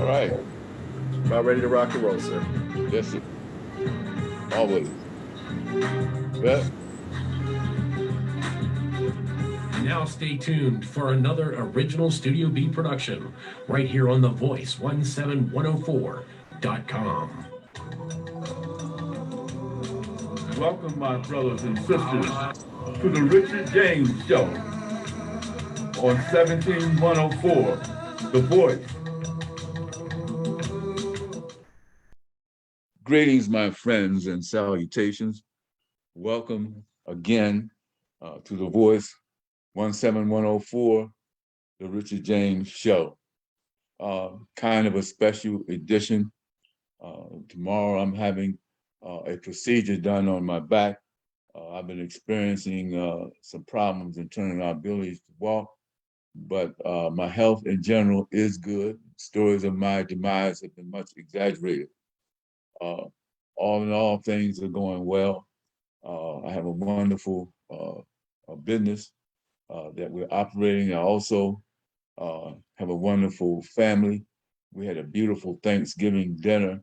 All right. About ready to rock and roll, sir. Yes, sir. Always. Well, Now stay tuned for another original Studio B production right here on the Voice 17104.com. Welcome, my brothers and sisters, to the Richard James Show on 17104, The Voice. greetings, my friends, and salutations. Welcome again to the Voice 17104, the Richard James Show. Kind of a special edition. Tomorrow I'm having a procedure done on my back. I've been experiencing some problems in turning our abilities to walk, but my health in general is good. Stories of my demise have been much exaggerated. Uh, all in all, things are going well. I have a wonderful business that we're operating. I also have a wonderful family. We had a beautiful Thanksgiving dinner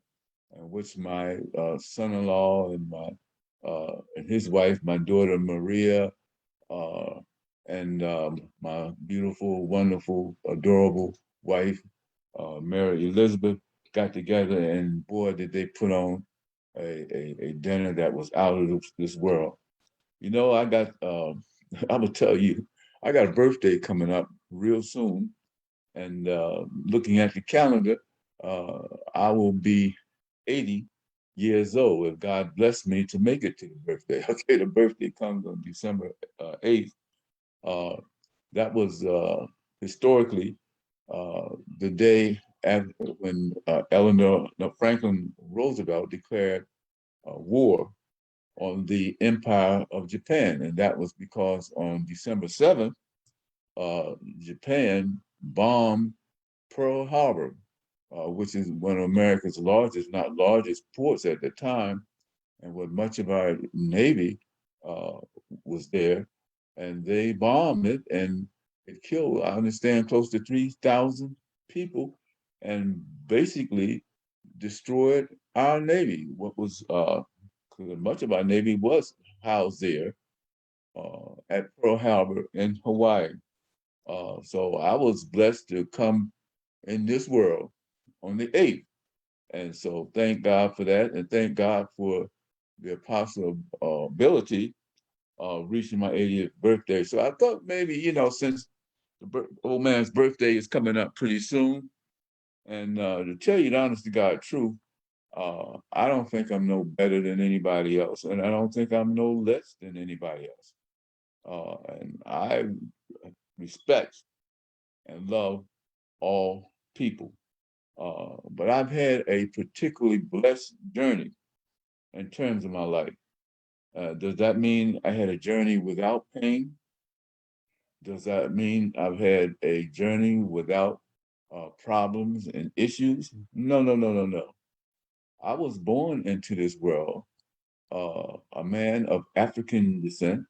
in which my son-in-law and his wife, my daughter Maria, uh, and my beautiful, wonderful, adorable wife, Mary Elizabeth, got together, and boy, did they put on a dinner that was out of this world. You know, I got, I'm gonna tell you, I got a birthday coming up real soon, and looking at the calendar, uh, I will be 80 years old if God bless me to make it to the birthday. Okay, the birthday comes on December 8th. Uh, that was historically the day after when Eleanor no, Franklin Roosevelt declared war on the Empire of Japan. And that was because on December 7th, Japan bombed Pearl Harbor, which is one of America's largest, not largest ports at the time, and where much of our Navy uh, was there. And they bombed it, and it killed, I understand, close to 3,000 people, and basically destroyed our Navy. What was much of our Navy was housed there at Pearl Harbor in Hawaii. So I was blessed to come in this world on the 8th. And so thank God for that. And thank God for the apostle ability reaching my 80th birthday. So I thought maybe, since the old man's birthday is coming up pretty soon, and to tell you the honest to God truth, I don't think I'm no better than anybody else, and I don't think I'm no less than anybody else. And I respect and love all people. But I've had a particularly blessed journey in terms of my life. Does that mean I had a journey without pain? Does that mean I've had a journey without problems and issues? No, no, no, no, no. I was born into this world a man of African descent,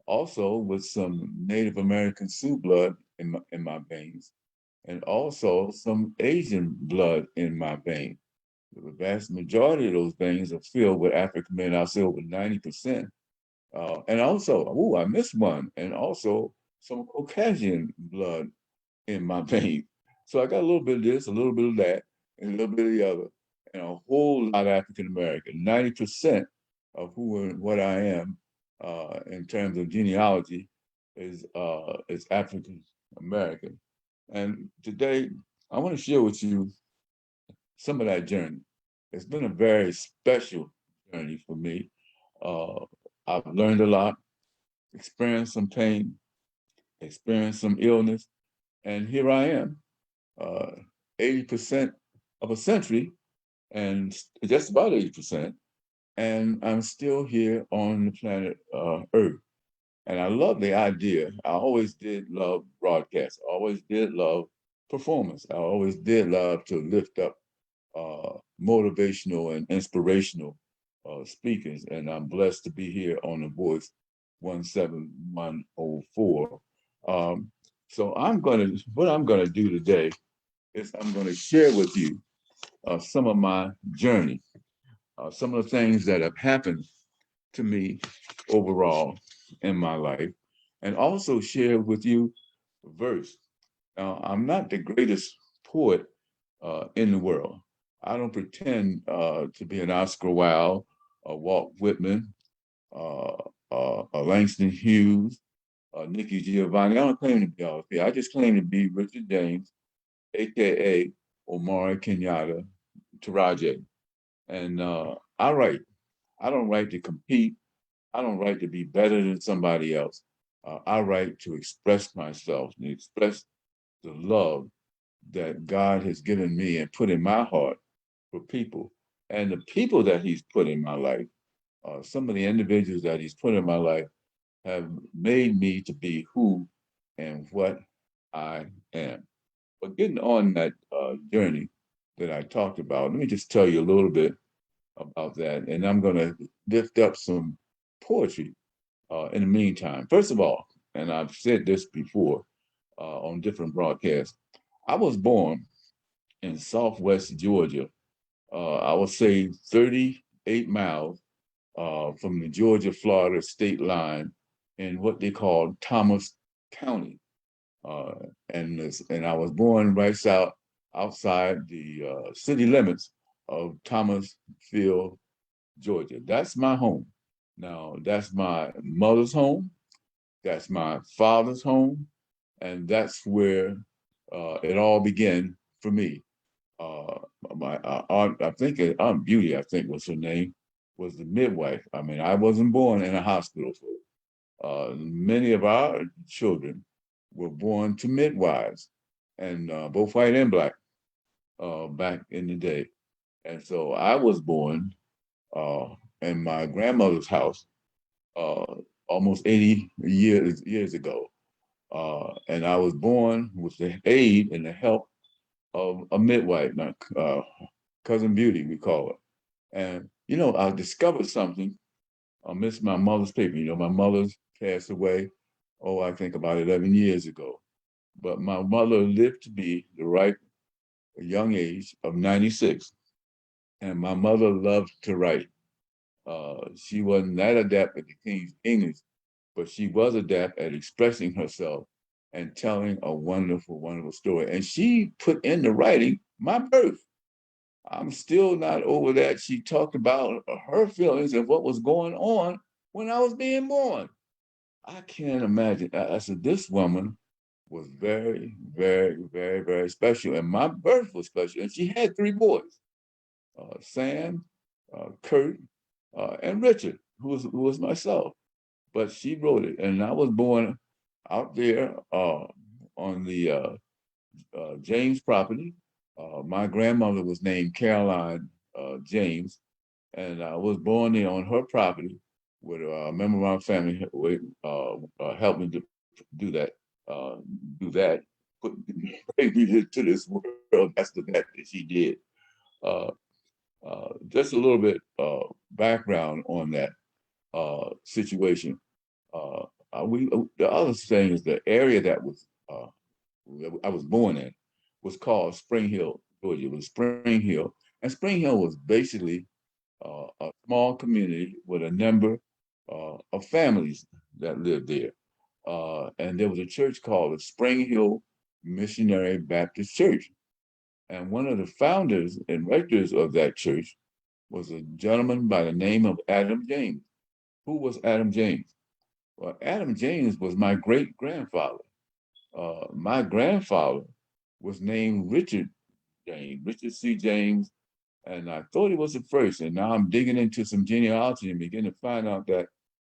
also with some Native American Sioux blood in my veins, and also some Asian blood in my veins. The vast majority of those veins are filled with African men. I'll say over 90%. And also, I missed one, and also some Caucasian blood in my veins. So I got a little bit of this, a little bit of that, and a little bit of the other, and a whole lot of African American. 90% of who and what I am in terms of genealogy is African American. And today, I want to share with you some of that journey. It's been a very special journey for me. Uh, I've learned a lot, experienced some pain, experienced some illness, and here I am, uh, 80% of a century, and just about 80%, and I'm still here on the planet Earth. And I love the idea. I always did love broadcast. I always did love performance. I always did love to lift up motivational and inspirational speakers. And I'm blessed to be here on the Voice 17104. Um, so what I'm gonna do today is I'm going to share with you some of my journey, some of the things that have happened to me overall in my life, and also share with you a verse. Now, I'm not the greatest poet in the world. I don't pretend to be an Oscar Wilde, a Walt Whitman, a Langston Hughes, Nikki Giovanni. I don't claim to be all three. I just claim to be Richard James, aka Omari Kenyatta Taraji. And I write. I don't write to compete. I don't write to be better than somebody else. I write to express myself and express the love that God has given me and put in my heart for people. And the people that He's put in my life, some of the individuals that He's put in my life have made me to be who and what I am. But getting on that journey that I talked about, let me just tell you a little bit about that. And I'm going to lift up some poetry in the meantime. First of all, and I've said this before on different broadcasts, I was born in Southwest Georgia. I would say 38 miles from the Georgia-Florida state line in what they call Thomas County. And I was born right outside the city limits of Thomasville, Georgia. That's my home. Now, that's my mother's home. That's my father's home. And that's where it all began for me. My aunt, I think Aunt Beauty, I think was her name, was the midwife. I mean, I wasn't born in a hospital. So, many of our children were born to midwives, and both white and black back in the day. And so I was born in my grandmother's house uh, almost 80 years ago. And I was born with the aid and the help of a midwife, Cousin Beauty, we call her. And, I discovered something amidst my mother's paper. My mother's passed away, I think about 11 years ago. But my mother lived to be the ripe young age of 96. And my mother loved to write. She wasn't that adept at the King's English, but she was adept at expressing herself and telling a wonderful, wonderful story. And she put in the writing my birth. I'm still not over that. She talked about her feelings and what was going on when I was being born. I can't imagine. I said, this woman was very, very, very, very special. And my birth was special. And she had three boys, Sam, Kurt, and Richard, who was myself. But she wrote it. And I was born out there on the James property. My grandmother was named Caroline James, and I was born there on her property with a member of our family helped me to do that. Do that, put bring me to this world. That's that she did. Uh, just a little bit background on that situation. The other thing is the area that I was born in was called Spring Hill, Georgia. It was Spring Hill, and Spring Hill was basically a small community with a number of families that lived there. And there was a church called the Spring Hill Missionary Baptist Church. And one of the founders and rectors of that church was a gentleman by the name of Adam James. Who was Adam James? Well, Adam James was my great grandfather. My grandfather was named Richard James, Richard C. James, and I thought he was the first. And now I'm digging into some genealogy and beginning to find out that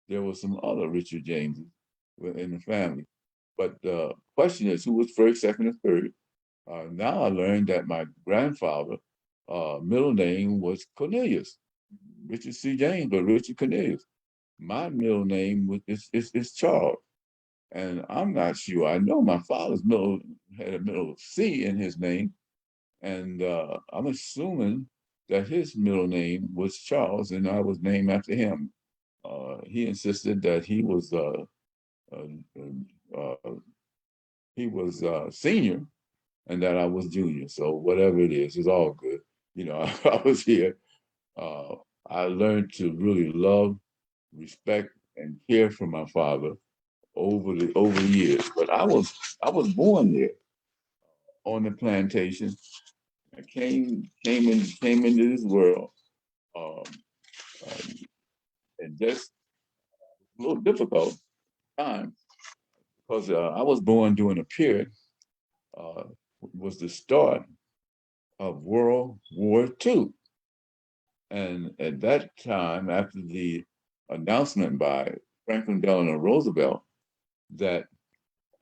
there was some other Richard Jameses in the family. But the question is, who was first, second, and third? Now I learned that my grandfather, middle name was Cornelius, Richard C. James, but Richard Cornelius. My middle name is Charles. And I'm not sure. I know my father's middle had a middle C in his name, and I'm assuming that his middle name was Charles, and I was named after him. He insisted that uh, he was senior, and that I was junior. So whatever it is, it's all good. You know, I was here. I learned to really love, respect, and care for my father over the years. But I was born there on the plantation. I came into this world, um, and just a little difficult time because I was born during a period uh, was the start of World War II. And at that time, after the announcement by Franklin Delano Roosevelt that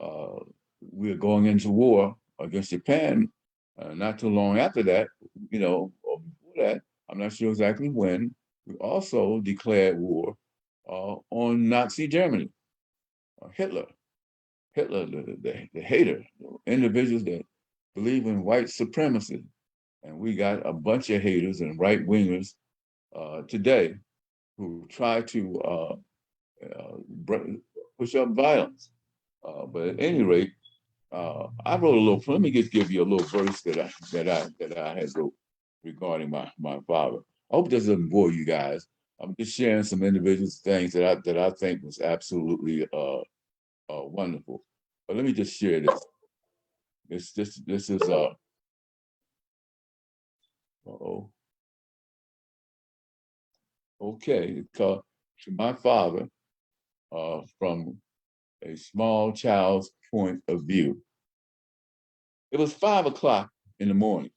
uh, we were going into war against Japan, not too long after that, or before that, I'm not sure exactly when, we also declared war on Nazi Germany, Hitler. Hitler, the hater, individuals that believe in white supremacy. And we got a bunch of haters and right wingers today who try to push up violence. But at any rate, I wrote a little. Let me just give you a little verse that I had wrote regarding my father. I hope this doesn't bore you guys. I'm just sharing some individual things that I think was absolutely wonderful. But let me just share this. This is oh okay. It's called To My Father from a Small Child's Point of View. It was 5 o'clock in the morning.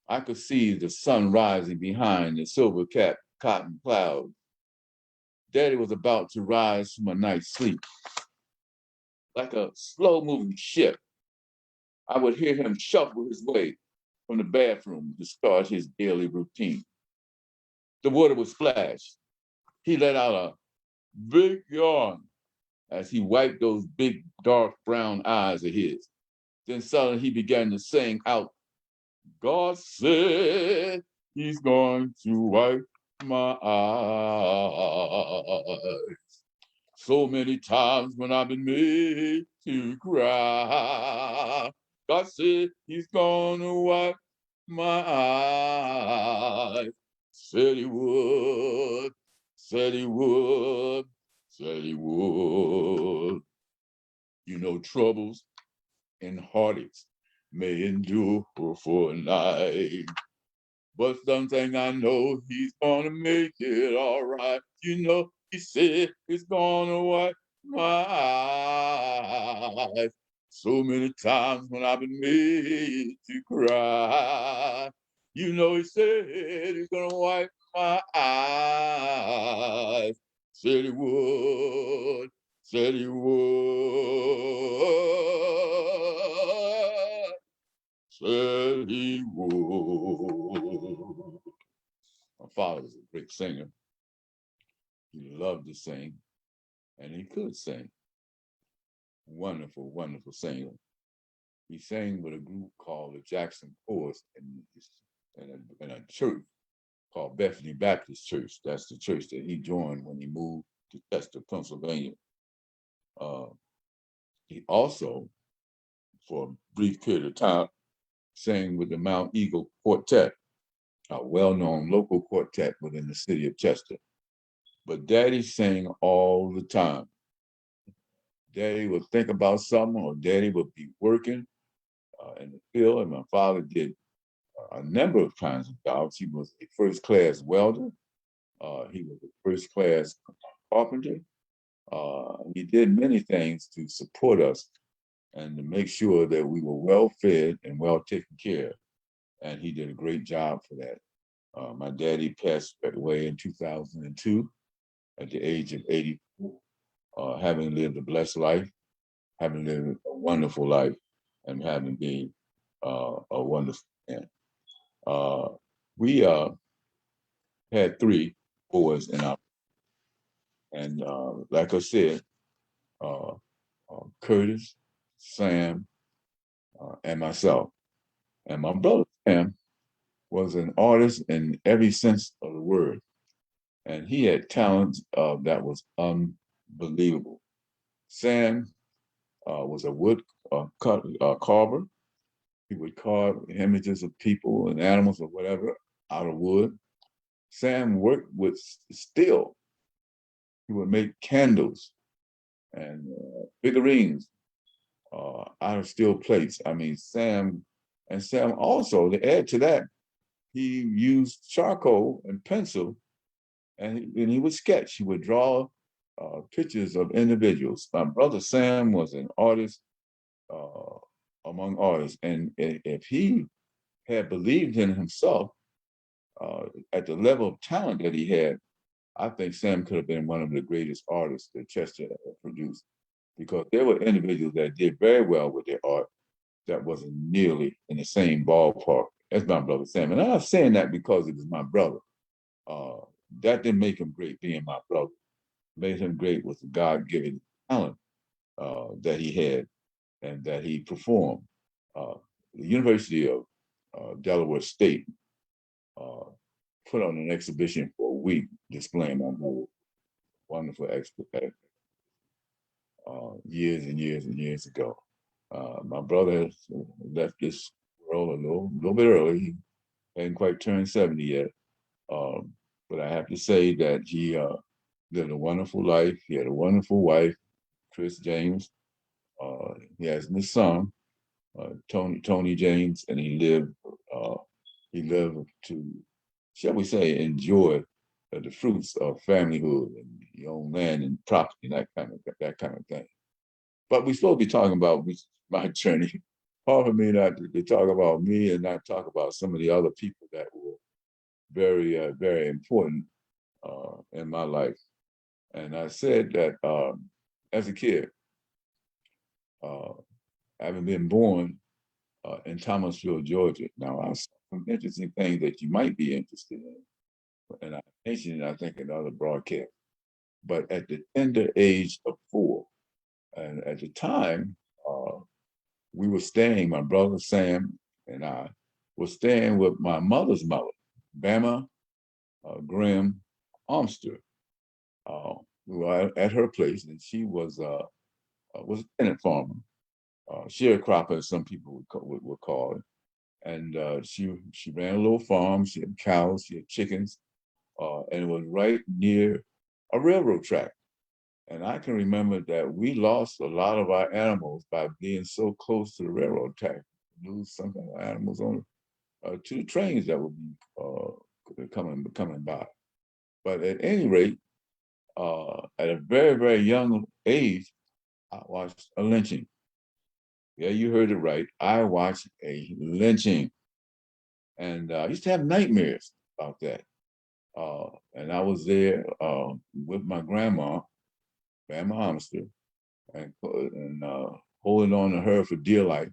I could see the sun rising behind the silver cap cotton clouds. Daddy was about to rise from a night's sleep. Like a slow moving ship, I would hear him shuffle his way from the bathroom to start his daily routine. The water would splash. He let out a big yawn as he wiped those big, dark brown eyes of his. Then suddenly he began to sing out, God said he's going to wipe my eyes. So many times when I've been made to cry, God said he's gonna wipe my eyes. Said he would, said he would, said he would. You know, troubles and heartaches may endure for a night. But something I know he's gonna make it all right. You know, he said he's gonna wipe my eyes. So many times when I've been made to cry. You know, he said he's gonna wipe my eyes. Said he would, said he would, said he would. My father was a great singer. He loved to sing, and he could sing. Wonderful, wonderful singer. He sang with a group called the Jackson Chorus in a church called Bethany Baptist Church. That's the church that he joined when he moved to Chester, Pennsylvania. He also, for a brief period of time, sang with the Mount Eagle Quartet, a well-known local quartet within the city of Chester. But Daddy sang all the time. Daddy would think about something, or Daddy would be working in the field, and my father did a number of kinds of jobs. He was a first-class welder. He was a first-class carpenter. He did many things to support us and to make sure that we were well fed and well taken care of. And he did a great job for that. My daddy passed away in 2002 at the age of 84, having lived a blessed life, having lived a wonderful life, and having been a wonderful man. We had 3 boys in our, and like I said, Curtis, Sam, and myself. And my brother Sam was an artist in every sense of the word. And he had talent that was unbelievable. Sam was a carver. He would carve images of people and animals or whatever out of wood. Sam worked with steel. He would make candles and figurines out of steel plates. I mean, Sam also, to add to that, he used charcoal and pencil, and he would sketch. He would draw pictures of individuals. My brother Sam was an artist among artists, and if he had believed in himself at the level of talent that he had, I think Sam could have been one of the greatest artists that Chester ever produced, because there were individuals that did very well with their art that wasn't nearly in the same ballpark as my brother Sam. And I'm not saying that because it was my brother. That didn't make him great being my brother. Made him great was the God-given talent that he had and that he performed. The University of Delaware State put on an exhibition for a week displaying my brother's wonderful expertise years and years and years ago. My brother left this world a little bit early. He hadn't quite turned 70 yet. But I have to say that he lived a wonderful life. He had a wonderful wife, Chris James. He has a son, Tony James, and he lived to, shall we say, enjoy the fruits of familyhood, and he owned land and property and that kind of thing. But we're supposed to be talking about my journey. Hard for me not to talk about me and not talk about some of the other people that were very, very important in my life. And I said that as a kid, having been born in Thomasville, Georgia. Now, I saw some interesting things that you might be interested in, and I mentioned it, I think, in other broadcasts. But at the tender age of 4, and at the time, we were staying, my brother Sam and I were staying with my mother's mother, Bama Grimm Armster. We were at her place, and she was a tenant farmer, sharecropper, as some people would call it. And she ran a little farm. She had cows, she had chickens, and it was right near a railroad track. And I can remember that we lost a lot of our animals by being so close to the railroad track. We lose some of our animals on to the trains that would be coming by. But at any rate, at a very, very young age, I watched a lynching. Yeah, you heard it right. I watched a lynching. And I used to have nightmares about that. And I was there with my grandma, Grandma Armster, and holding on to her for dear life,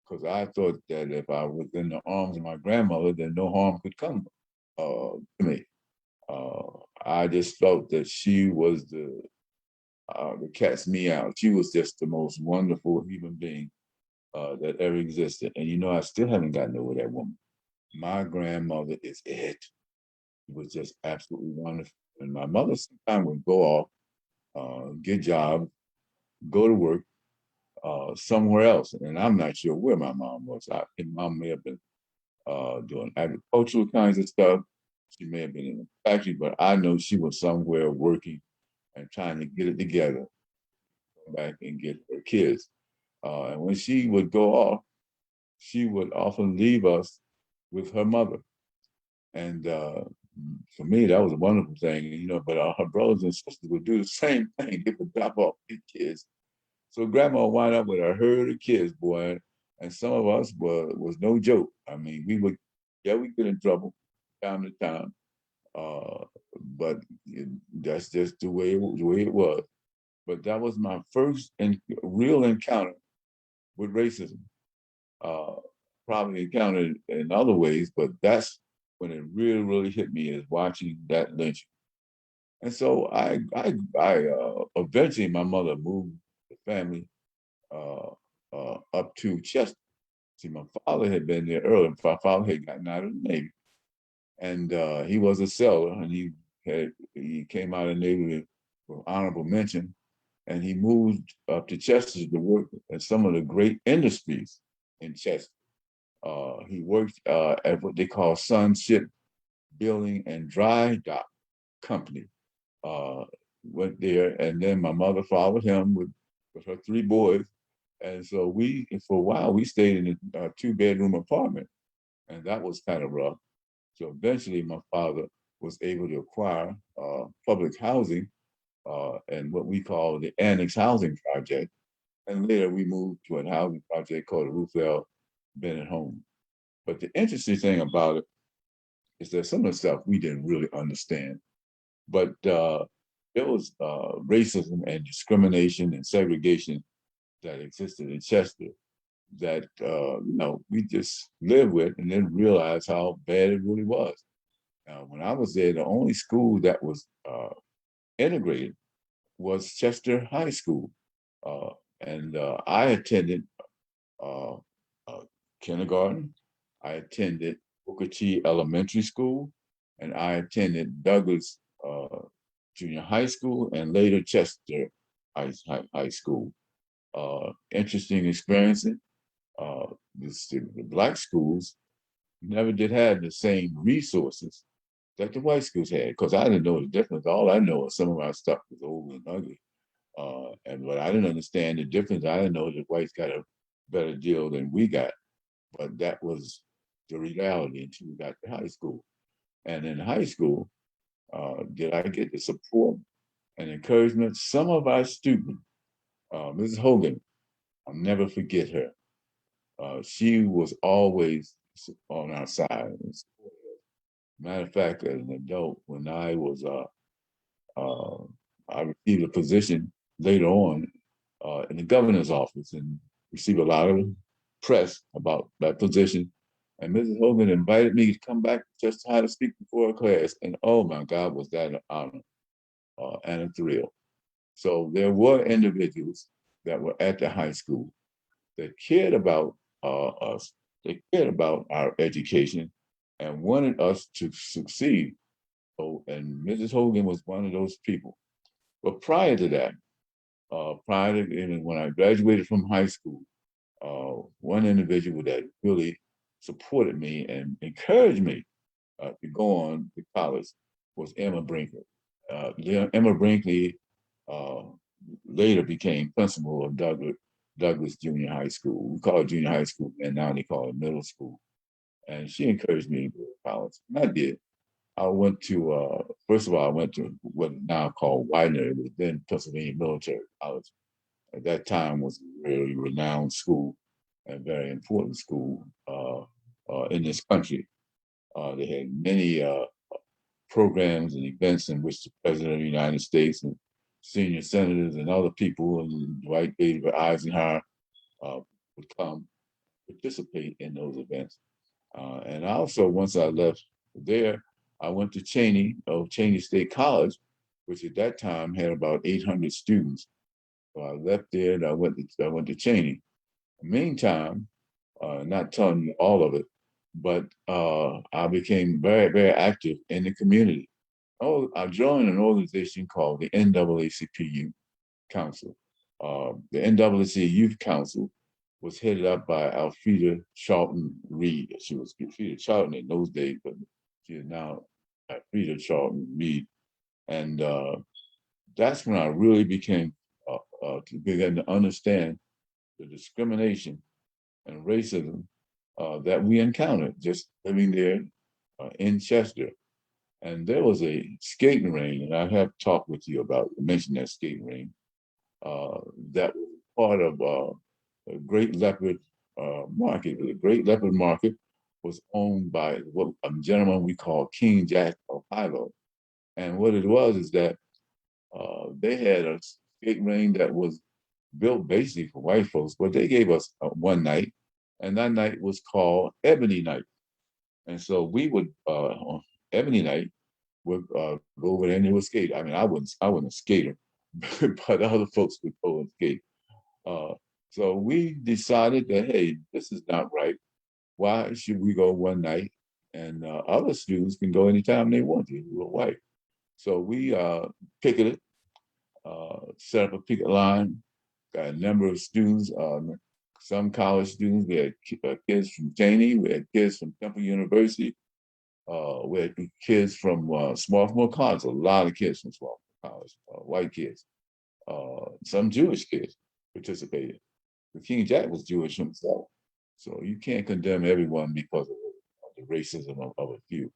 because I thought that if I was in the arms of my grandmother, then no harm could come to me. I just felt that she was the cat's meow. She was just the most wonderful human being that ever existed. And you know, I still haven't gotten over that woman. My grandmother is it. It was just absolutely wonderful. And my mother sometimes would go off, get jobs, go to work somewhere else. And I'm not sure where my mom was. I think mom may have been doing agricultural kinds of stuff. She may have been in a factory, but I know she was somewhere working and trying to get it together, come back and get her kids. And when she would go off, she would often leave us with her mother. And for me, that was a wonderful thing, you know, but her brothers and sisters would do the same thing. They would drop off their kids. So grandma wound up with a herd of kids, boy, and some of us was no joke. I mean, we get in trouble time to time, but that's just the way it was. But that was my first real encounter with racism. Probably encountered in other ways, but that's when it really, really hit me, is watching that lynching. And so I eventually my mother moved the family up to Chester. See, my father had been there early. My father had gotten out of the Navy, and he was a sailor, and he came out of the Navy with honorable mention. and he moved up to Chester to work at some of the great industries in Chester. He worked at what they call Sunship Building and Dry Dock Company. Went there, and then my mother followed him with her 3 boys. And so we, for a while, we stayed in a 2-bedroom apartment, and that was kind of rough. So eventually my father was able to acquire public housing and what we call the Annex Housing Project. And later we moved to a housing project called the Ruth L. Bennett Home. But the interesting thing about it is that some of the stuff we didn't really understand. But there was racism and discrimination and segregation that existed in Chester that we just lived with and didn't realize how bad it really was. When I was there, the only school that was integrated was Chester High School, and I attended kindergarten. I attended Booker T Elementary School, and I attended Douglas Junior High School, and later Chester High School. Interesting experience. The black schools never did have the same resources that the white schools had, because I didn't know the difference. All I know is some of our stuff was old and ugly. But I didn't understand the difference. I didn't know that whites got a better deal than we got. But that was the reality until we got to high school. And in high school, did I get the support and encouragement? Some of our students, Mrs. Hogan, I'll never forget her. She was always on our side. Matter of fact, as an adult, when I was, I received a position later on in the governor's office and received a lot of press about that position. And Mrs. Hogan invited me to come back just to speak before a class. And oh my God, was that an honor and a thrill. So there were individuals that were at the high school that cared about us, they cared about our education and wanted us to succeed. So, and Mrs. Hogan was one of those people. But prior to that, when I graduated from high school, one individual that really supported me and encouraged me to go on to college was Emma Brinkley. Emma Brinkley later became principal of Douglas Junior High School. We call it junior high school, and now they call it middle school. And she encouraged me to go to college, and I did. I went to, first of all, I went to what is now called Widener. It was then Pennsylvania Military College. At that time was a really renowned school and very important school in this country. They had many programs and events in which the President of the United States and senior senators and other people and Dwight David Eisenhower would come participate in those events. And also, once I left there, I went to Cheney State College, which at that time had about 800 students. So I left there and I went to Cheney. Meantime, not telling you all of it, but I became very, very active in the community. Oh, I joined an organization called the NAACP Youth Council. The NAACP Youth Council was headed up by Alfreda Charlton Reed. She was Alfreda Charlton in those days, but she is now Alfreda Charlton Reed. And that's when I really began to understand the discrimination and racism that we encountered just living there in Chester. And there was a skating rink, and I have talked with you about, mentioned that skating rink, that was part of a Great Leopard Market. The Great Leopard Market was owned by a gentleman we call King Jack of Hilo. And what it was is that they had a skating rink that was built basically for white folks, but they gave us one night, and that night was called Ebony Night. And so we would, on Ebony Night, would go over there and they would skate. I mean, I wasn't a skater, but other folks would go and skate. So we decided that, hey, this is not right. Why should we go one night and other students can go anytime they want to? We're white. So we picketed set up a picket line, got a number of students, some college students. We had kids from Cheney, we had kids from Temple University, we had kids from Swarthmore College, a lot of kids from Swarthmore College, white kids, some Jewish kids participated. King Jack was Jewish himself. So you can't condemn everyone because of the racism of a few.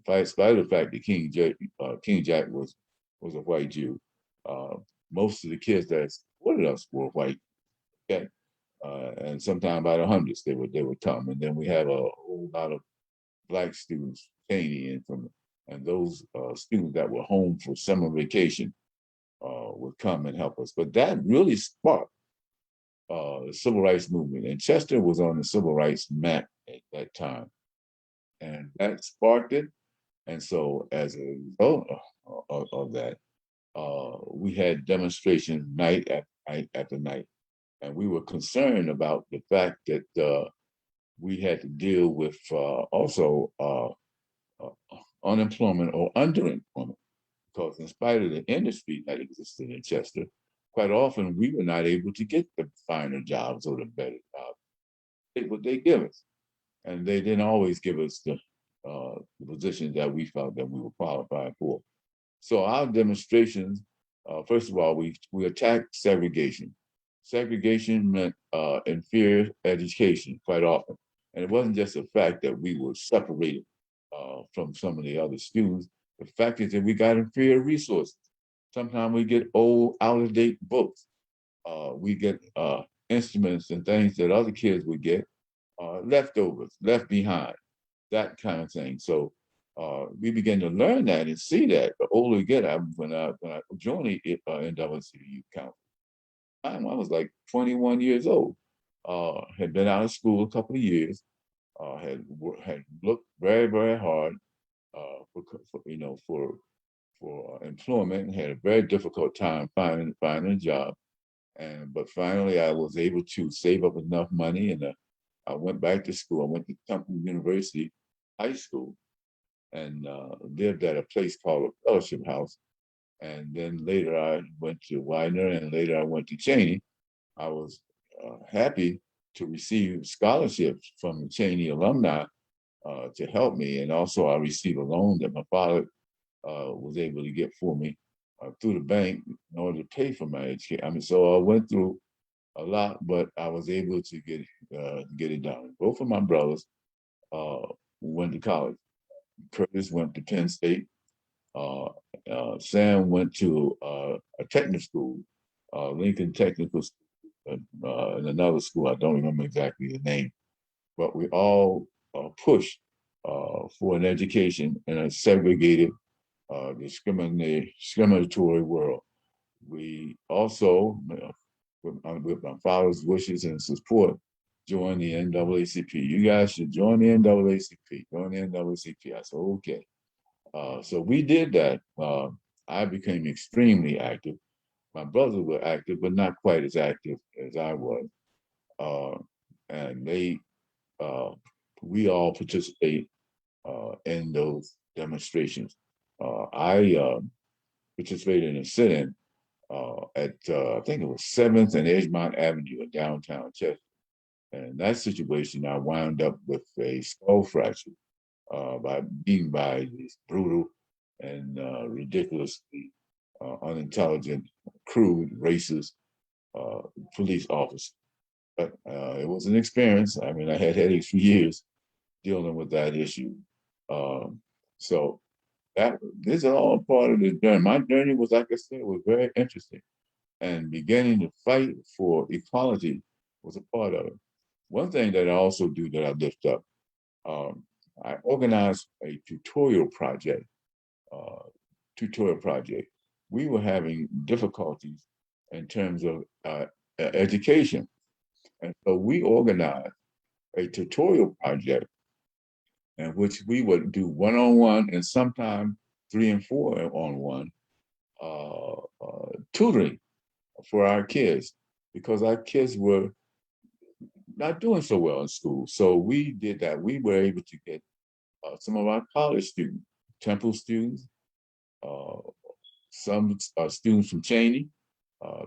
Despite the fact that King Jack was a white Jew, most of the kids that supported us were white. Okay, and sometimes by the hundreds they would come, and then we have a whole lot of black students, Cheney, and those students that were home for summer vacation would come and help us. But that really sparked the civil rights movement, and Chester was on the civil rights map at that time, and that sparked it. And so, as a result of that, we had demonstrations night after night, and we were concerned about the fact that we had to deal with also unemployment or underemployment, because in spite of the industry that existed in Chester, quite often we were not able to get the finer jobs or the better jobs. What they give us, and they didn't always give us the positions that we felt that we were qualified for. So our demonstrations, first of all, we attacked segregation. Segregation meant inferior education quite often, and it wasn't just the fact that we were separated from some of the other students. The fact is that we got inferior resources. Sometimes we get old, out-of-date books. We get instruments and things that other kids would get, leftovers, left behind, that kind of thing. So we began to learn that and see that. The older we get, when I joined the NAACP Youth Council, I was like 21 years old. Had been out of school a couple of years. Had looked very, very hard for employment. Had a very difficult time finding a job, but finally I was able to save up enough money, and I went back to school. I went to Temple University High School, and lived at a place called a Fellowship House. And then later I went to Widener, and later I went to Cheney. I was happy to receive scholarships from the Cheney alumni to help me, and also I received a loan that my father was able to get for me through the bank in order to pay for my education. I mean, so I went through a lot, but I was able to get it done. Both of my brothers went to college. Curtis went to Penn State. Sam went to a technical school, Lincoln Technical School, and another school. I don't remember exactly the name, but we all pushed for an education in a segregated, discriminatory world. We also, with my father's wishes and support, joined the NAACP. You guys should join the NAACP. Join the NAACP. I said, okay. So we did that. I became extremely active. My brothers were active, but not quite as active as I was. And we all participate in those demonstrations. I participated in a sit-in at, I think it was 7th and Edgemont Avenue in downtown Chester. And in that situation, I wound up with a skull fracture by being by this brutal and ridiculously unintelligent, crude, racist police officer. But it was an experience. I mean, I had headaches for years dealing with that issue. So this is all part of the journey. My journey was, like I said, was very interesting. And beginning to fight for equality was a part of it. One thing that I also do that I lift up, I organized a tutorial project. We were having difficulties in terms of education. And so we organized a tutorial project in which we would do one-on-one and sometimes 3 and 4 on one tutoring for our kids, because our kids were not doing so well in school. So we did that. We were able to get some of our college students, Temple students, some students from Cheney,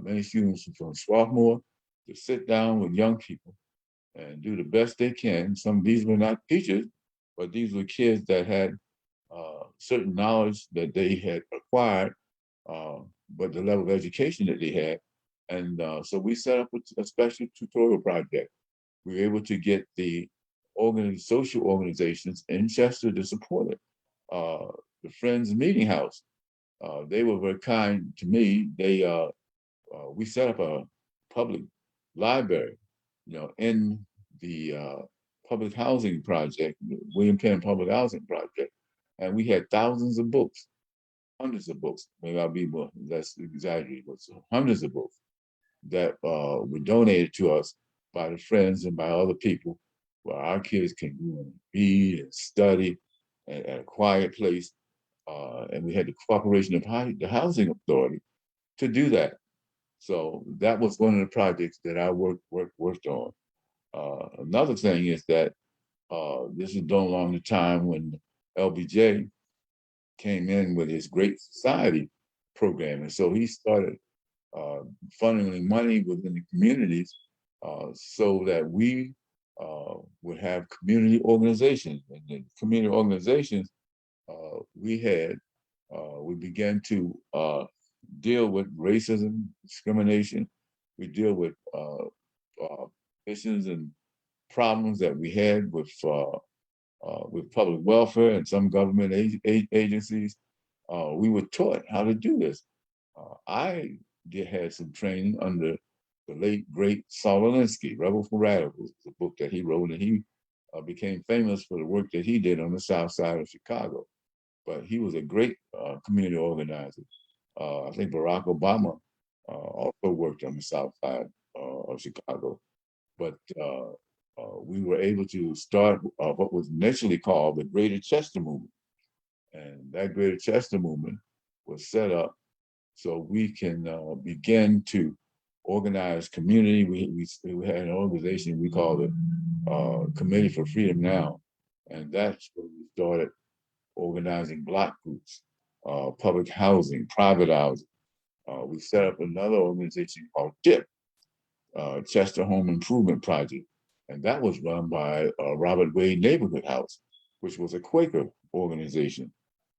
many students from Swarthmore, to sit down with young people and do the best they can. Some of these were not teachers, but these were kids that had certain knowledge that they had acquired, but the level of education that they had. And so we set up a special tutorial project. We were able to get the social organizations in Chester to support it. The Friends Meeting House, they were very kind to me. We set up a public library, in the public housing project, William Penn Public Housing Project, and we had thousands of books, hundreds of books. Maybe I'll be more less exaggerated, but hundreds of books that were donated to us by the Friends and by other people, where our kids can go and read and study at a quiet place. And we had the cooperation of the Housing Authority to do that. So that was one of the projects that I worked on. Another thing is that this is done along the time when LBJ came in with his Great Society program. And so he started funneling money within the communities so that we would have community organizations. And the community organizations we began to deal with racism, discrimination. We deal with issues and problems that we had with public welfare and some government agencies. We were taught how to do this. I had some training under the late, great Saul Alinsky, Rebel for Radicals, the book that he wrote, and he became famous for the work that he did on the South Side of Chicago. But he was a great community organizer. I think Barack Obama also worked on the South Side of Chicago. But we were able to start what was initially called the Greater Chester Movement. And that Greater Chester Movement was set up so we can begin to organize community. We had an organization we called it Committee for Freedom Now. And that's where we started organizing block groups, public housing, private housing. We set up another organization called CHIP, Chester Home Improvement Project. And that was run by Robert Wade Neighborhood House, which was a Quaker organization.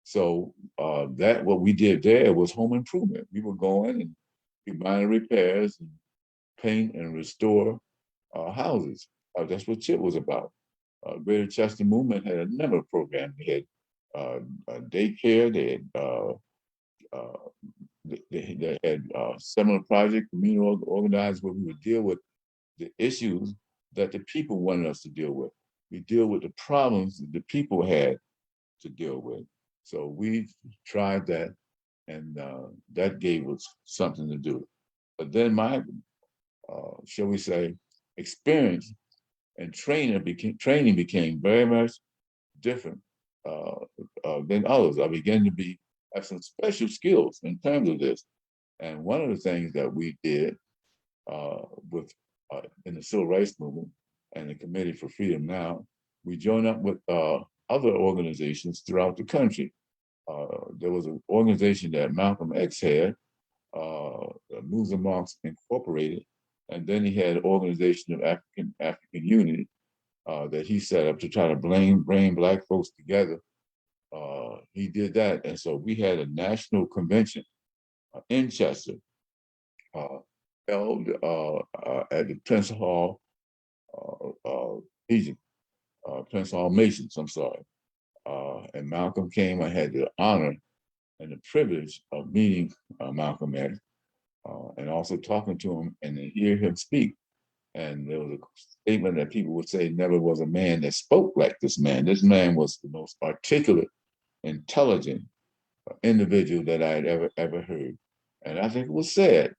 So what we did there was home improvement. We would go in and do minor repairs and paint and restore houses. That's what CHIP was about. Greater Chester Movement had a number of programs. They had daycare, they had similar project, community organized, where we would deal with the issues that the people wanted us to deal with. We deal with the problems that the people had to deal with. So we tried that, and that gave us something to do. But then my, shall we say, experience and training became very much different than others. I began to have some special skills in terms of this. And one of the things that we did in the Civil Rights Movement and the Committee for Freedom Now, we joined up with other organizations throughout the country. There was an organization that Malcolm X had, Moves and Marks Incorporated, and then he had an organization of African Unity that he set up to try to bring Black folks together. He did that, and so we had a national convention in Chester, held at the Prince Hall Legion, Prince Hall Masons, I'm sorry. And Malcolm came. I had the honor and the privilege of meeting Malcolm X and also talking to him and to hear him speak. And there was a statement that people would say, never was a man that spoke like this man. This man was the most articulate, intelligent individual that I had ever heard. And I think it was sad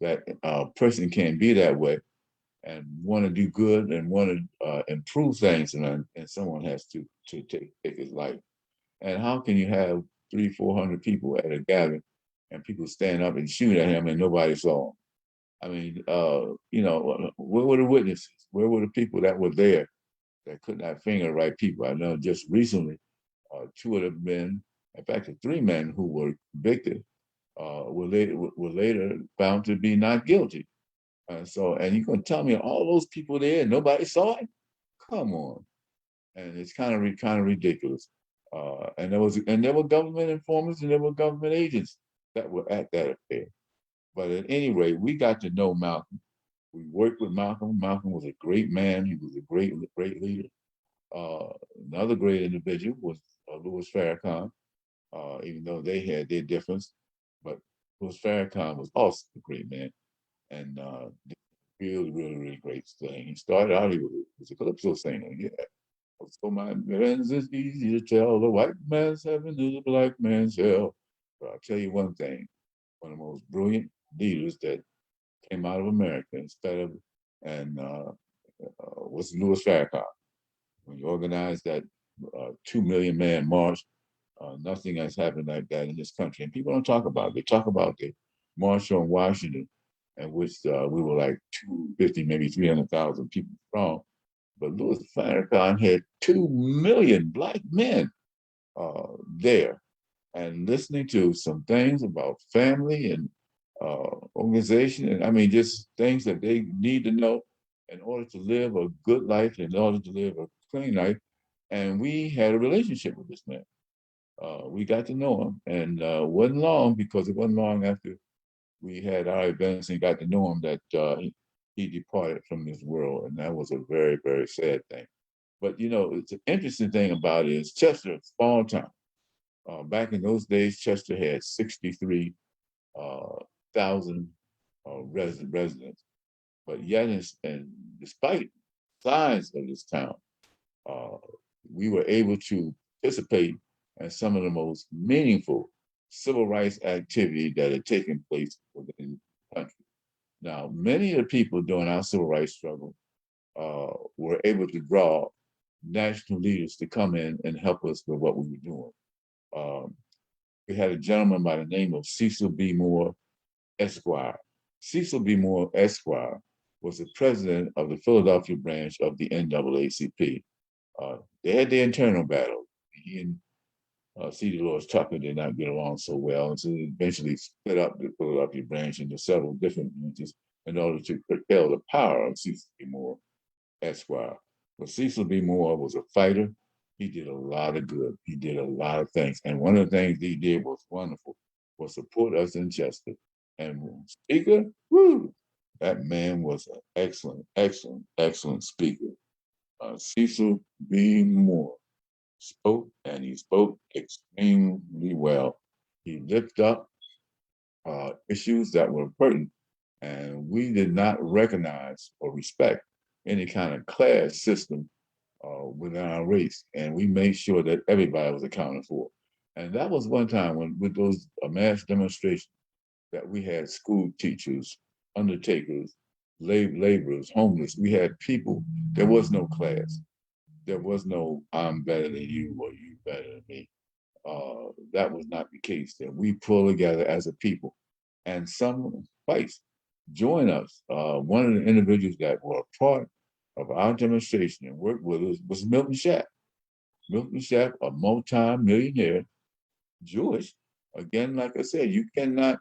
that a person can be that way and want to do good and want to improve things, and someone has to take his life. And how can you have 300-400 people at a gathering and people stand up and shoot at him and nobody saw him? I mean, where were the witnesses? Where were the people that were there that could not finger the right people? I know just recently, 2 of the men, in fact, the 3 men who were convicted were later found to be not guilty. And you're gonna tell me all those people there, nobody saw it? Come on. And it's kind of ridiculous. And there were government informers and there were government agents that were at that affair. But at any rate, we got to know Malcolm. We worked with Malcolm. Malcolm was a great man. He was a great leader. Another great individual was Louis Farrakhan, even though they had their difference. But Louis Farrakhan was also a great man and really great thing. He started out, he was a calypso singer. Yeah. So my friends, it's easy to tell the white man's heaven is the black man's hell. But I'll tell you one thing, one of the most brilliant leaders that came out of America was Louis Farrakhan. When you organized that 2 million man march, nothing has happened like that in this country. And people don't talk about it. They talk about the march on Washington, in which we were like 250, maybe 300,000 people strong. But Louis Farrakhan had 2 million black men there, and listening to some things about family and organization, and I mean, just things that they need to know in order to live a good life, in order to live a clean life. And we had a relationship with this man. We got to know him, and wasn't long, because it wasn't long after we had our events and got to know him that he departed from this world, and that was a very sad thing. But you know, it's an interesting thing about it is Chester, small town. Back in those days, Chester had 63,000 residents, but yet, and despite the size of this town, we were able to participate in some of the most meaningful civil rights activity that had taken place within the country. Now, many of the people during our civil rights struggle were able to draw national leaders to come in and help us with what we were doing. We had a gentleman by the name of Cecil B. Moore, Esquire. Cecil B. Moore, Esquire, was the president of the Philadelphia branch of the NAACP. They had their internal battle. He and C.D. Lewis Tucker did not get along so well, and so they eventually split up the Philadelphia branch into several different branches in order to curtail the power of Cecil B. Moore, Esquire. But Cecil B. Moore was a fighter. He did a lot of good. He did a lot of things. And one of the things he did was wonderful, was support us in Chester. And speaker, woo, that man was an excellent speaker. Cecil B. Moore spoke, and he spoke extremely well. He lifted up issues that were important, and we did not recognize or respect any kind of class system within our race, and we made sure that everybody was accounted for. And that was one time when, with those mass demonstrations, that we had school teachers, undertakers, laborers, homeless. We had people. There was no class. There was no I'm better than you or you better than me. That was not the case. That we pulled together as a people, and some fights join us. One of the individuals that were a part of our demonstration and worked with us was Milton Schaap. Milton Schaap, a multi-millionaire, Jewish. Again, like I said, you cannot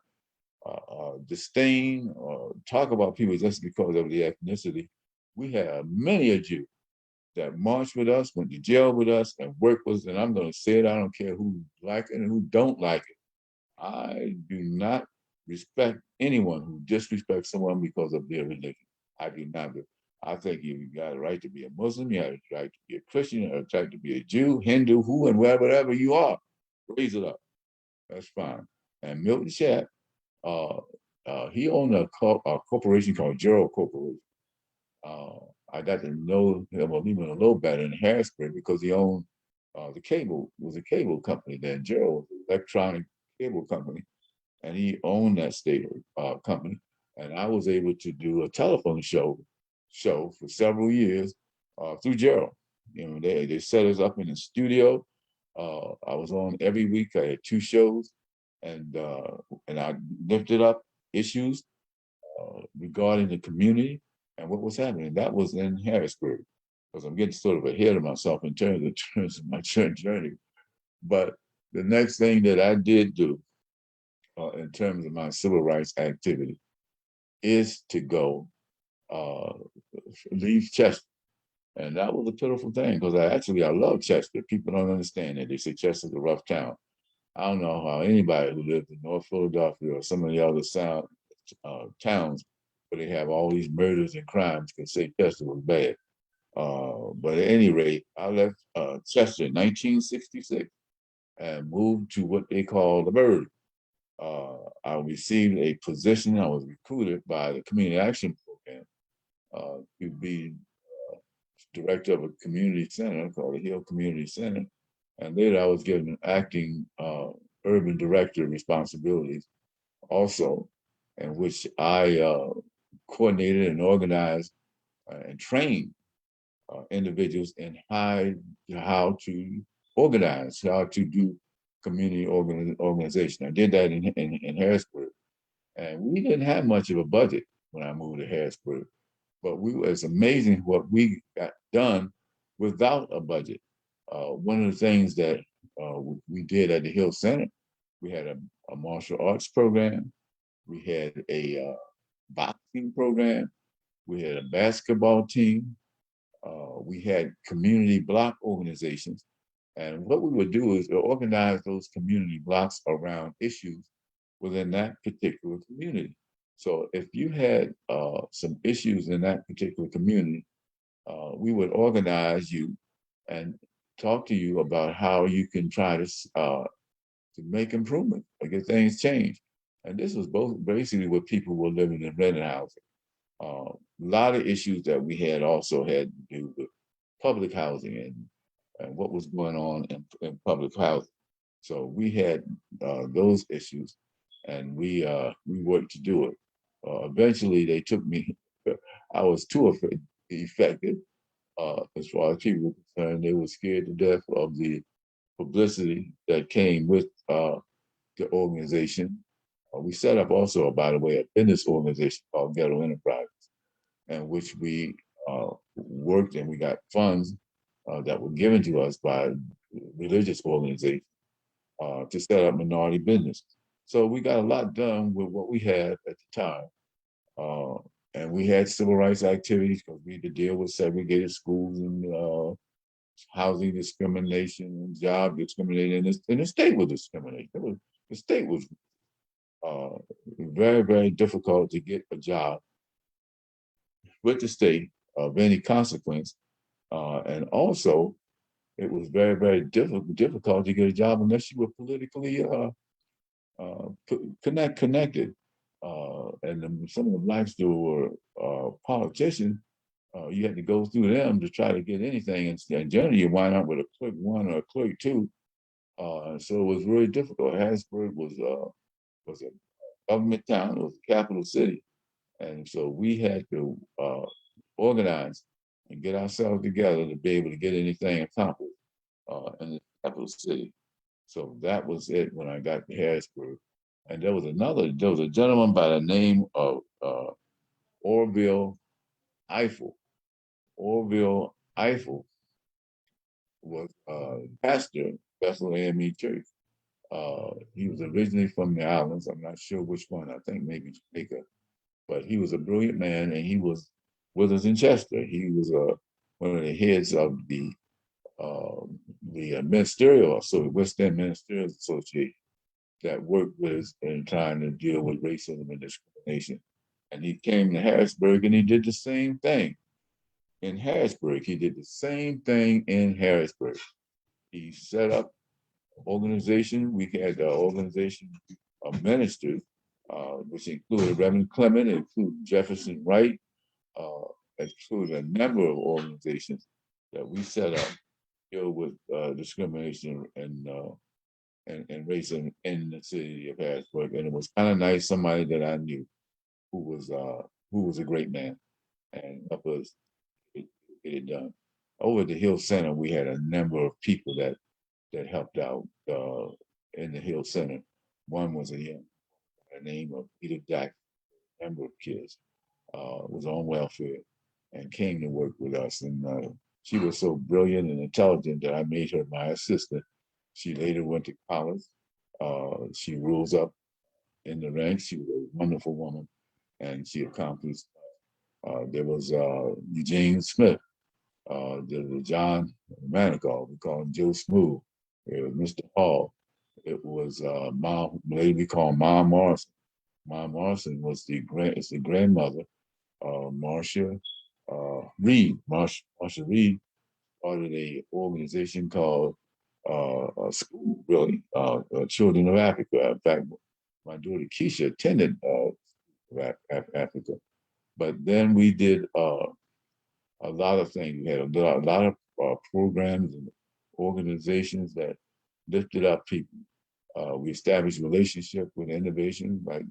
disdain or talk about people just because of their ethnicity. We have many a Jew that marched with us, went to jail with us, and worked with us. And I'm going to say it, I don't care who like it and who don't like it. I do not respect anyone who disrespects someone because of their religion. I do not. I think you got a right to be a Muslim, you have a right to be a Christian, you have a right to be a Jew, Hindu, who, and wherever you are. Raise it up. That's fine. And Milton Schaap, he owned a corporation called Gerald Corporation. I got to know him even a little better in Harrisburg because he owned the cable, it was a cable company then. Gerald was an electronic cable company, and he owned that state company. And I was able to do a telephone show for several years through Gerald. You know, they set us up in the studio. I was on every week. I had 2 shows, and I lifted up issues regarding the community and what was happening. That was in Harrisburg, because I'm getting sort of ahead of myself in terms of my journey. But the next thing that I did do in terms of my civil rights activity is to go leave Chester. And that was a pitiful thing because I love Chester. People don't understand that. They say Chester's a rough town. I don't know how anybody who lives in North Philadelphia or some of the other towns where they have all these murders and crimes can say Chester was bad. But at any rate, I left Chester in 1966 and moved to what they call the Bird. I received a position. I was recruited by the Community Action Program to be director of a community center called the Hill Community Center. And later I was given acting urban director responsibilities also, in which I coordinated and organized and trained individuals in how to organize, how to do community organization. I did that in Harrisburg. And we didn't have much of a budget when I moved to Harrisburg, but it's amazing what we got done without a budget. One of the things that we did at the Hill Center, we had a martial arts program, we had a boxing program, we had a basketball team, we had community block organizations. And what we would do is organize those community blocks around issues within that particular community. So if you had some issues in that particular community, we would organize you and talk to you about how you can try to make improvement or get things changed. And this was both basically what people were living in rented housing. A lot of issues that we had also had to do with public housing and what was going on in public housing. So we had those issues, and we worked to do it. Eventually, they took me. I was too effective as far as people were concerned. They were scared to death of the publicity that came with the organization. We set up also, by the way, a business organization called Ghetto Enterprises, in which we worked and we got funds that were given to us by religious organizations to set up minority business. So we got a lot done with what we had at the time. And we had civil rights activities because we had to deal with segregated schools and housing discrimination and job discrimination. And the state was discriminating. The state was very, very difficult to get a job with the state of any consequence. And also, it was very, very difficult to get a job unless you were politically connected. And some of the blacks who were politicians, you had to go through them to try to get anything. And generally, you wind up with a clerk one or a clerk two. So it was really difficult. Harrisburg was a government town. It was a capital city. And so we had to organize and get ourselves together to be able to get anything accomplished in the capital city. So that was it when I got to Harrisburg. And there was a gentleman by the name of Orville Eiffel. Orville Eiffel was pastor of Bethel AME Church. He was originally from the islands. I'm not sure which one. I think maybe Jamaica. But he was a brilliant man, and he was with us in Chester. He was one of the heads of the ministerial, so West End Ministerial Association, that worked with us in trying to deal with racism and discrimination. And he came to Harrisburg, and he did the same thing in Harrisburg. He did the same thing in Harrisburg. He set up an organization. We had the organization of ministers, which included Reverend Clement, included Jefferson Wright, included a number of organizations that we set up to deal with discrimination and racism in the city of Harrisburg. And it was kind of nice, somebody that I knew who was a great man and helped us get it done. Over at the Hill Center, we had a number of people that helped out in the Hill Center. One was a young by the name of Peter Jackson, a number of kids, was on welfare and came to work with us. And she was so brilliant and intelligent that I made her my assistant. She later went to college. She rose up in the ranks. She was a wonderful woman, and she accomplished. There was Eugene Smith. There was John Manigault. We call him Joe Smooth. It was Mr. Hall. It was Mom, lady we call Mom Morrison. Mom Morrison was the grandmother of Marcia Reed. Marcia Reed started a organization called a school, really, Children of Africa. In fact, my daughter Keisha attended Africa. But then we did a lot of things. We had a lot of programs and organizations that lifted up people. We established relationships with innovations like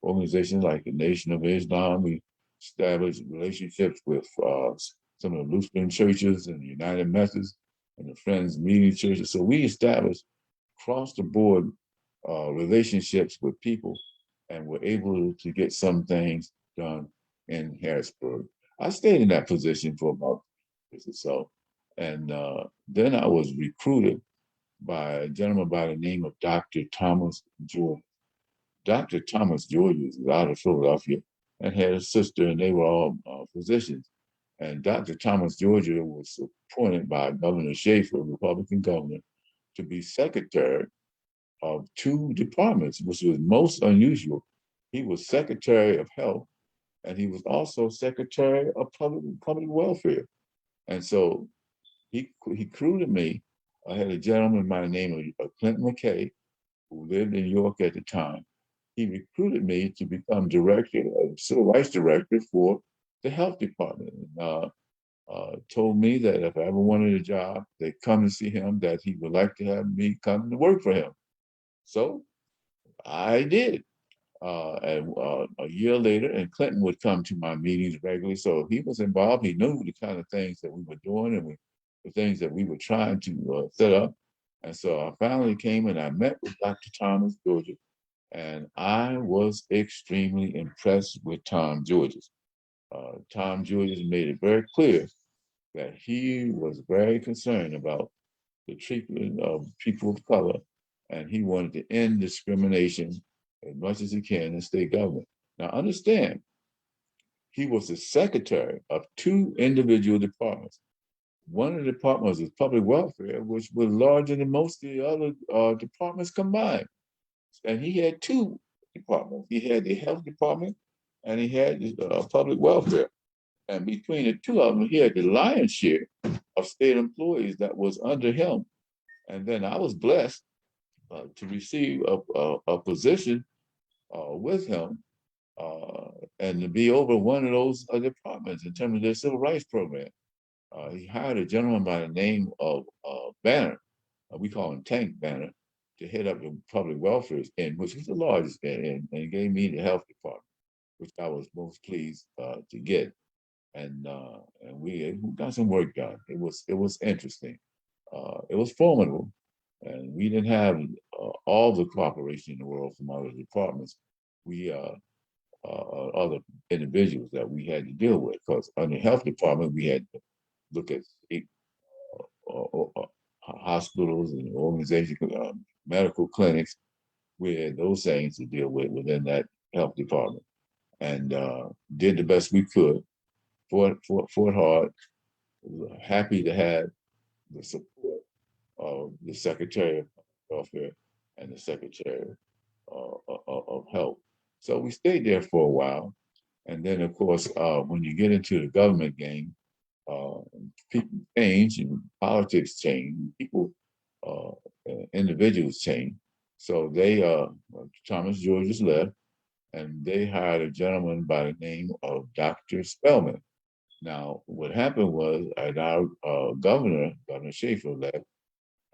organizations like the Nation of Islam. We established relationships with some of the Lutheran churches and the United Methodists and the Friends Meeting churches. So we established across the board relationships with people, and were able to get some things done in Harrisburg. I stayed in that position for about years or so. And then I was recruited by a gentleman by the name of Dr. Thomas George. Dr. Thomas George is out of Philadelphia and had a sister, and they were all physicians. And Dr. Thomas Georgia was appointed by Governor Schaefer, Republican governor, to be secretary of two departments, which was most unusual. He was Secretary of Health, and he was also Secretary of Public Welfare. And so he recruited me. I had a gentleman by the name of Clinton McKay, who lived in New York at the time. He recruited me to become civil rights director for the health department. And, told me that if I ever wanted a job, they'd come and see him, that he would like to have me come to work for him. So I did. And a year later, and Clinton would come to my meetings regularly. So he was involved. He knew the kind of things that we were doing and the things that we were trying to set up. And so I finally came and I met with Dr. Thomas Georges, and I was extremely impressed with Tom Georges. Tom Georges made it very clear that he was very concerned about the treatment of people of color, and he wanted to end discrimination as much as he can in state government. Now understand, he was the secretary of two individual departments. One of the departments was public welfare, which was larger than most of the other departments combined. And he had two departments. He had the health department and he had the public welfare. And between the two of them, he had the lion's share of state employees that was under him. And then I was blessed to receive a position with him and to be over one of those departments in terms of their civil rights program. He hired a gentleman by the name of Banner, we call him Tank Banner, to head up the public welfare end, which was the largest end, and he gave me the health department, which I was most pleased to get. And we got some work done. It was interesting. It was formidable, and we didn't have all the cooperation in the world from other departments. We other individuals that we had to deal with, because on the health department we had to look at hospitals and organizations, medical clinics. We had those things to deal with within that health department, and did the best we could. Fought hard. Happy to have the support of the Secretary of Welfare and the Secretary of Health. So we stayed there for a while. And then, of course, when you get into the government game, people change and politics change. People, individuals change. So they, Thomas Georges left, and they hired a gentleman by the name of Dr. Spellman. Now, what happened was our Governor Schaefer left,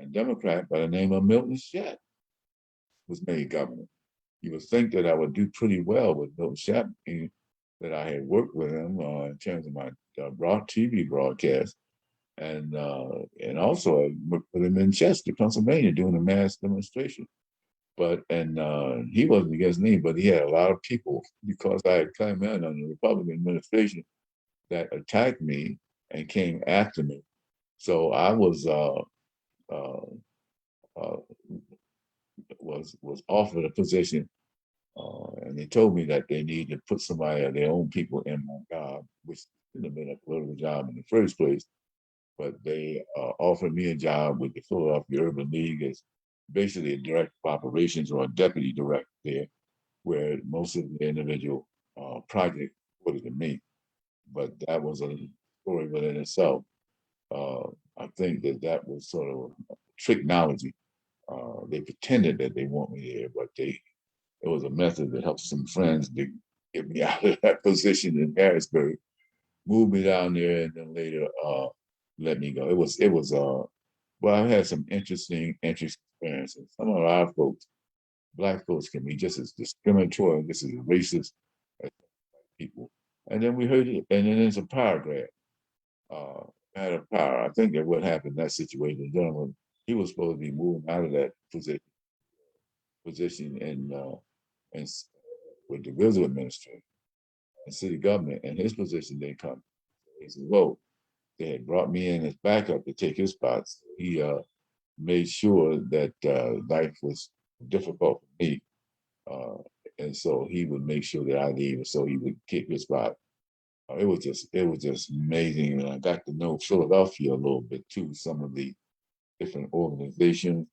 a Democrat by the name of Milton Schaap was made governor. You would think that I would do pretty well with Milton Schaap, that I had worked with him in terms of my TV broadcast, and also I worked with him in Chester, Pennsylvania, doing a mass demonstration. He wasn't against me, but he had a lot of people, because I had come in on the Republican administration, that attacked me and came after me. So I was offered a position And they told me that they need to put somebody of their own people in my job, which shouldn't have been a political job in the first place. But they offered me a job with the Philadelphia Urban League as basically a director of operations or a deputy director there, where most of the individual projects reported to me. But that was a story within itself. I think that that was sort of a tricknology. They pretended that they want me there, but it was a method that helped some friends to get me out of that position in Harrisburg, move me down there, and then later let me go. Well, I had some interesting experiences. Some of our folks, Black folks, can be just as discriminatory, just as racist as people. And then we heard it, and then there's a power grab. Had a power. I think that what happened in that situation, the gentleman, he was supposed to be moving out of that position and with the Rizzo administration and city government, and his position didn't come. He said, "Whoa." They had brought me in as backup to take his spots. He made sure that life was difficult for me, uh, and so he would make sure that I leave, so he would keep his spot. It was just amazing, and I got to know Philadelphia a little bit too. Some of the different organizations,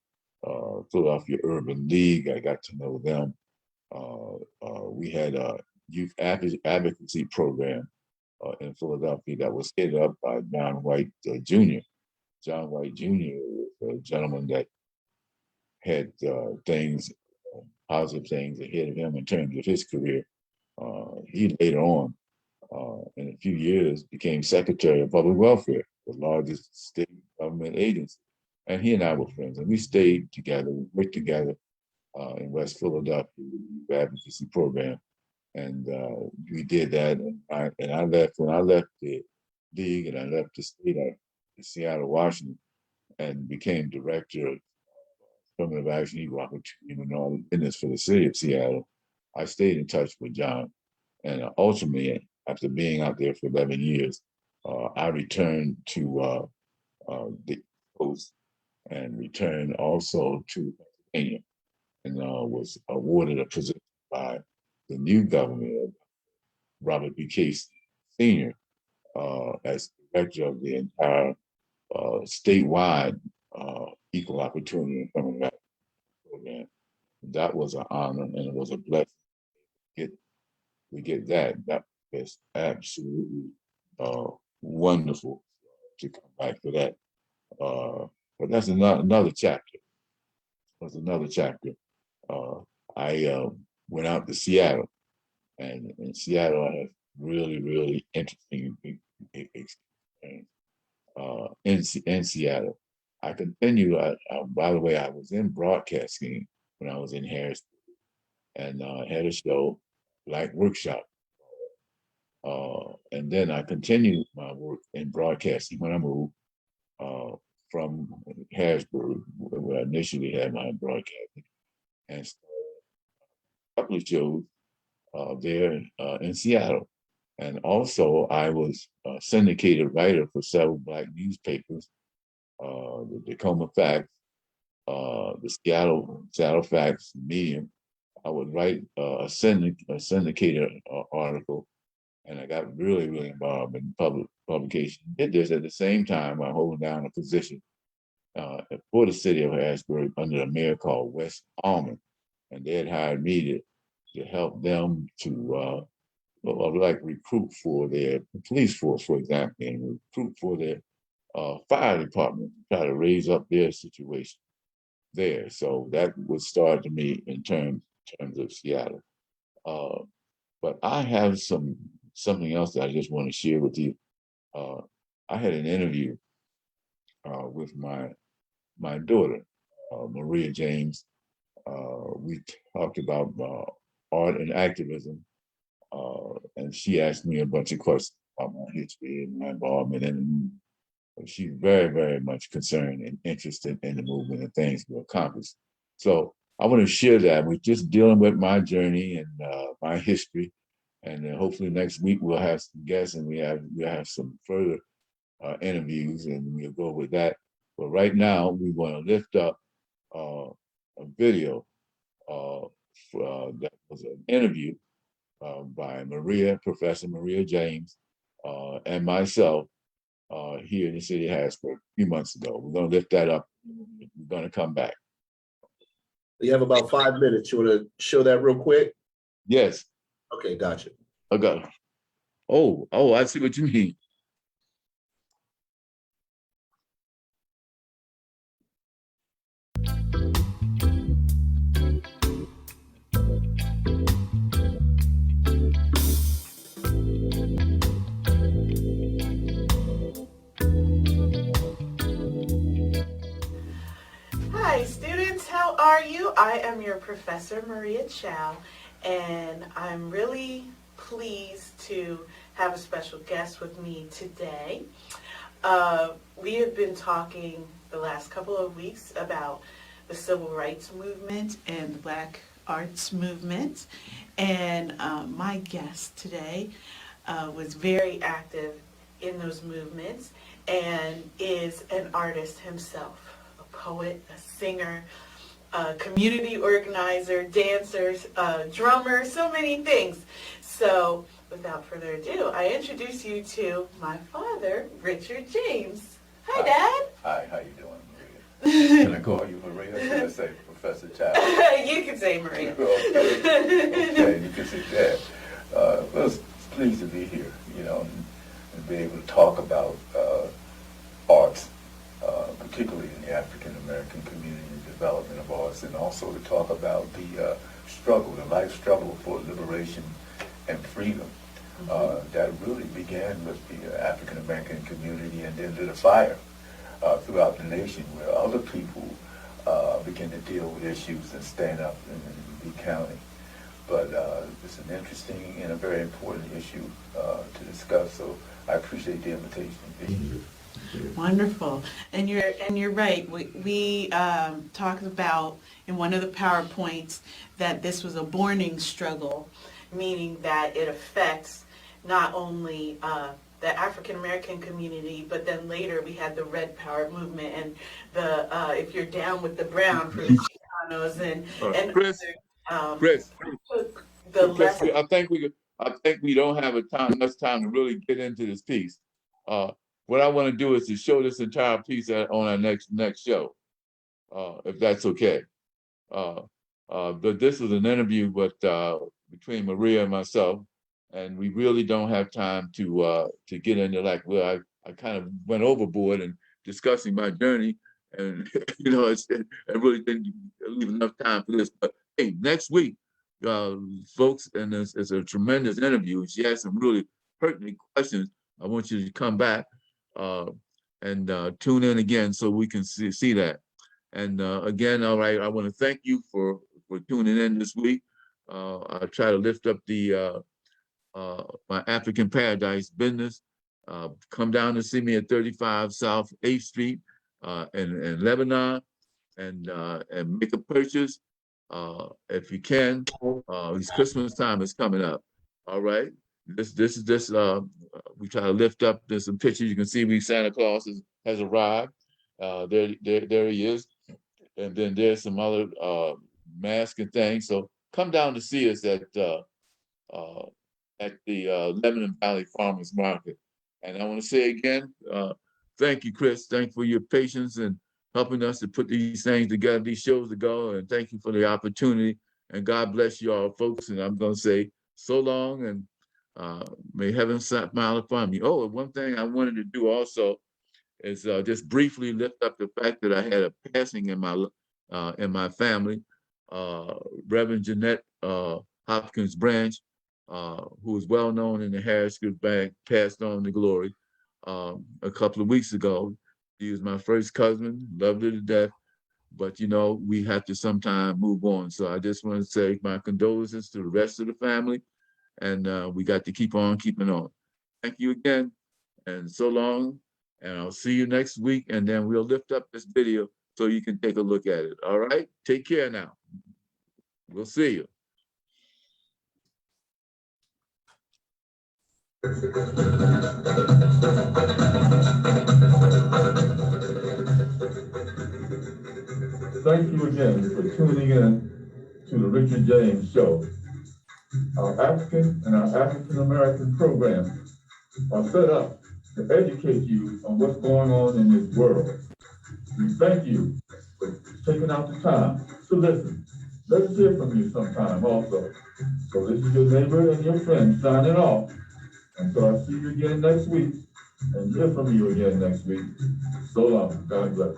Philadelphia Urban League, I got to know them. We had a youth advocacy program in Philadelphia that was headed up by John White Jr. John White Jr. was a gentleman that had positive things ahead of him in terms of his career. He later on, in a few years, became Secretary of Public Welfare, the largest state government agency. And he and I were friends, and we stayed together, we worked together in West Philadelphia, the advocacy program. And we did that. And I left when I left the league and I left the state of Seattle, Washington, and became director of affirmative action, equal opportunity, and all business for the city of Seattle. I stayed in touch with John, and ultimately, after being out there for 11 years, I returned to the coast and returned also to Pennsylvania, and was awarded a position by the new governor, Robert B. Case Sr., as director of the entire statewide equal opportunity affirmative program. That was an honor and it was a blessing. We get that. That was absolutely wonderful to come back to that. But that's another chapter. That's another chapter. I went out to Seattle, and in Seattle, I had really, really interesting experience in Seattle. I continue. By the way, I was in broadcasting when I was in Harrisburg, and had a show, Black Workshop. And then I continued my work in broadcasting when I moved from Harrisburg, where I initially had my broadcasting, and started a couple of shows there in Seattle. And also, I was a syndicated writer for several Black newspapers, the Tacoma Facts, the Seattle Facts, Medium. I would write a syndicated article, and I got really, really involved in public publication. Did this at the same time while holding down a position for the city of Harrisburg under a mayor called Wes Almond, and they had hired me to help them to like recruit for their police force, for example, and recruit for their fire department to try to raise up their situation there. So that was started to me in terms of Seattle. But I have something else that I just want to share with you. I had an interview with my daughter, Maria James. We talked about art and activism, and she asked me a bunch of questions about my history and my involvement in it. She's very, very much concerned and interested in the movement and things we accomplished. So I want to share that. We're just dealing with my journey and my history, and then hopefully next week we'll have some guests and we'll have some further interviews, and we'll go with that. But right now we want to lift up a video that was an interview by Professor Maria James, and myself here in the city of Harrisburg a few months ago. We're going to lift that up. We're going to come back. You have about 5 minutes. You want to show that real quick? Yes. Okay, gotcha. I got it. Oh, I see what you mean. Hi students, how are you? I am your Professor Maria Chow, and I'm really pleased to have a special guest with me today. We have been talking the last couple of weeks about the civil rights movement and the Black arts movement, and my guest today was very active in those movements and is an artist himself. Poet, a singer, a community organizer, dancer, drummer, so many things. So without further ado, I introduce you to my father, Richard James. Hi, Dad. Hi, how you doing, Maria? Can I call you Maria or should I say Professor Chow? You can say Maria. Okay, you can say that. Well, it's pleased to be here, and be able to talk about arts. Particularly in the African American community, the development of arts, and also to talk about the struggle, the life struggle for liberation and freedom that really began with the African American community and then lit a fire throughout the nation where other people began to deal with issues and stand up in the county. But it's an interesting and a very important issue to discuss, so I appreciate the invitation to be here. Wonderful, and you're right. We talked about in one of the PowerPoints that this was a borning struggle, meaning that it affects not only the African American community, but then later we had the Red Power movement and the if you're down with the brown for the Chicanos and Chris, Chris, I think we don't have enough time to really get into this piece. What I want to do is to show this entire piece on our next show, if that's okay. But this is an interview between Maria and myself, and we really don't have time to get into I kind of went overboard in discussing my journey, and I really didn't leave enough time for this. But hey, next week, folks, and it's a tremendous interview. She has some really pertinent questions. I want you to come back and tune in again so we can see that. And again, all right, I want to thank you for tuning in this week. I try to lift up the my African Paradise business. Come down to see me at 35 South 8th Street in Lebanon and make a purchase if you can. This Christmas time is coming up. All right. We try to lift up. There's some pictures you can see. Santa Claus has arrived. There he is, and then there's some other masks and things. So come down to see us at the Lebanon Valley Farmers Market. And I want to say again, thank you, Chris. Thank you for your patience and helping us to put these things together, these shows to go. And thank you for the opportunity. And God bless you all, folks. And I'm going to say so long, and may heaven smile upon me. Oh, and one thing I wanted to do also is just briefly lift up the fact that I had a passing in my family. Reverend Jeanette Hopkins Branch, who is well known in the Harrisburg Bank, passed on to glory a couple of weeks ago. She was my first cousin, loved her to death, but we have to sometime move on. So I just want to say my condolences to the rest of the family. And we got to keep on keeping on. Thank you again, and so long. And I'll see you next week, and then we'll lift up this video so you can take a look at it. All right? Take care now. We'll see you. Thank you again for tuning in to the Richard James Show. Our African and our African American programs are set up to educate you on what's going on in this world. We thank you for taking out the time to listen. Let's hear from you sometime also. So this is your neighbor and your friend signing off. Until I see you again next week and hear from you again next week. So long. God bless.